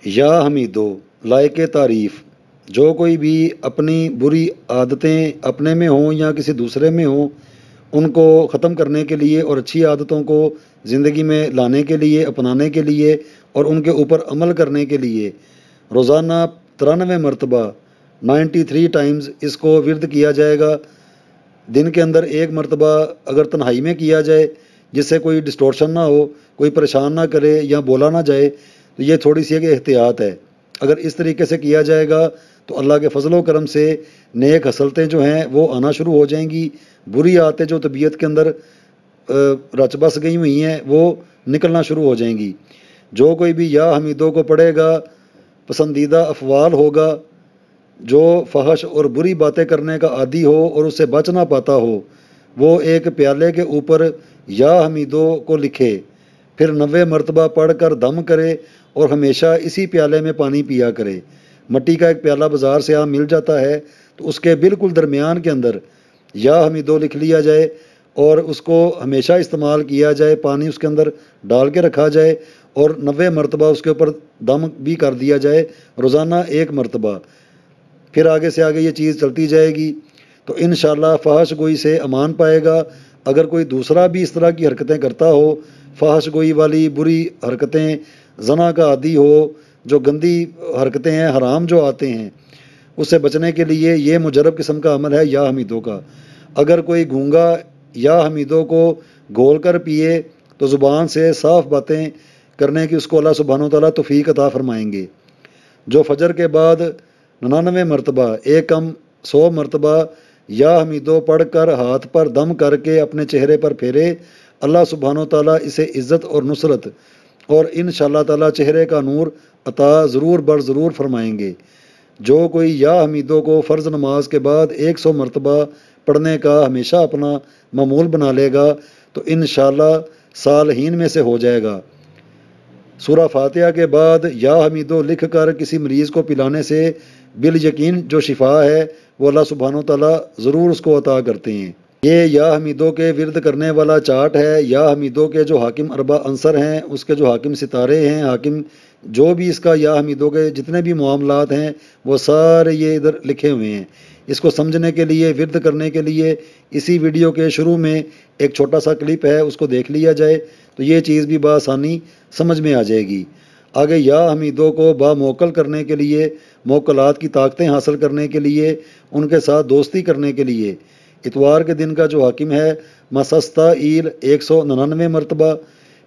یا حمیدو لائق تعریف، جو کوئی بھی اپنی بری عادتیں اپنے میں ہوں یا کسی دوسرے میں ہوں ان کو ختم کرنے کے لیے اور اچھی عادتوں کو زندگی میں لانے کے لیے، اپنانے کے لیے اور ان کے اوپر عمل کرنے کے لیے روزانہ 93 مرتبہ 93 ٹائمز اس کو ورد کیا جائے گا۔ دن کے اندر ایک مرتبہ اگر تنہائی میں کیا جائے جس سے کوئی ڈسٹورشن نہ ہو، کوئی پریشان نہ کرے یا بولا نہ جائے، تو یہ تھوڑی سی ایک احتیاط ہے۔ اگر اس طریقے سے کیا جائے گا تو اللہ کے فضل و کرم سے نیک خصلتیں جو ہیں وہ آنا شروع ہو جائیں گی، بری عادتیں جو طبیعت کے اندر رچ بس گئی ہوئی ہیں وہ نکلنا شروع ہو جائیں گی۔ جو کوئی بھی یا حمیدوں کو پڑھے گا، پسندیدہ افعال ہوگا، جو فحش اور بری باتیں کرنے کا عادی ہو اور اس سے بچ نہ پاتا ہو، وہ ایک پیالے کے اوپر یا حمیدوں کو لکھے، پھر 90 مرتبہ پڑھ کر دم کرے اور ہمیشہ اسی پیالے میں پانی پیا کرے۔ مٹی کا ایک پیالہ بازار سے عام مل جاتا ہے، تو اس کے بالکل درمیان کے اندر یا حمیدو لکھ لیا جائے اور اس کو ہمیشہ استعمال کیا جائے، پانی اس کے اندر ڈال کے رکھا جائے اور 90 مرتبہ اس کے اوپر دم بھی کر دیا جائے، روزانہ ایک مرتبہ۔ پھر آگے سے آگے یہ چیز چلتی جائے گی تو انشاءاللہ فحش گوئی سے امان پائے گا۔ اگر کوئی دوسرا بھی اس طرح کی حرکتیں کرتا ہو، فحش گوئی والی بری حرکتیں، زنا کا عادی ہو، جو گندی حرکتیں ہیں، حرام جو آتے ہیں، اس سے بچنے کے لیے یہ مجرب قسم کا عمل ہے یا حمیدوں کا۔ اگر کوئی گونگا یا حمیدوں کو گھول کر پیے تو زبان سے صاف باتیں کرنے کی اس کو اللہ سبحانہ و تعالیٰ توفیق عطا فرمائیں گے۔ جو فجر کے بعد 99 مرتبہ ایک کم 100 مرتبہ یا حمیدو پڑھ کر ہاتھ پر دم کر کے اپنے چہرے پر پھیرے، اللہ سبحانہ و تعالیٰ اسے عزت اور نصرت اور انشاءاللہ تعالیٰ چہرے کا نور عطا ضرور بر ضرور فرمائیں گے۔ جو کوئی یا حمیدوں کو فرض نماز کے بعد 100 مرتبہ پڑھنے کا ہمیشہ اپنا معمول بنا لے گا تو انشاءاللہ صالحین میں سے ہو جائے گا۔ سورہ فاتحہ کے بعد یا حمیدو لکھ کر کسی مریض کو پلانے سے بالیقین جو شفا ہے وہ اللہ سبحانہ و تعالیٰ ضرور اس کو عطا کرتے ہیں۔ یہ یا حمیدو کے ورد کرنے والا چارٹ ہے۔ یا حمیدو کے جو حاکم اربع عنصر ہیں، اس کے جو حاکم ستارے ہیں، حاکم جو بھی اس کا یا حمیدو کے جتنے بھی معاملات ہیں وہ سارے یہ ادھر لکھے ہوئے ہیں۔ اس کو سمجھنے کے لیے، ورد کرنے کے لیے اسی ویڈیو کے شروع میں ایک چھوٹا سا کلپ ہے، اس کو دیکھ لیا جائے تو یہ چیز بھی بآسانی سمجھ میں آ جائے گی۔ آگے یا حمیدوں کو باموکل کرنے کے لیے، موکلات کی طاقتیں حاصل کرنے کے لیے، ان کے ساتھ دوستی کرنے کے لیے اتوار کے دن کا جو حاکم ہے مسستائیل 199 مرتبہ،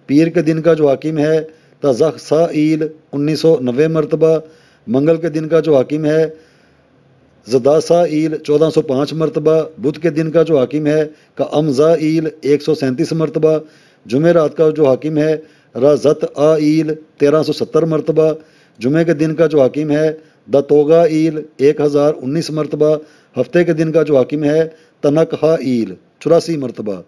پیر کے دن کا جو حاکم ہے تزخسائیل 1990 مرتبہ، منگل کے دن کا جو حاکم ہے زداسائیل 1405 مرتبہ، بدھ کے دن کا جو حاکم ہے کامزائیل 137 مرتبہ، جمعرات کا جو حاکم ہے رازت آئیل 1370 مرتبہ، جمعے کے دن کا جو حاکم ہے دتوگائیل 1019 مرتبہ، ہفتے کے دن کا جو حاکم ہے تنکہائیل 84 مرتبہ۔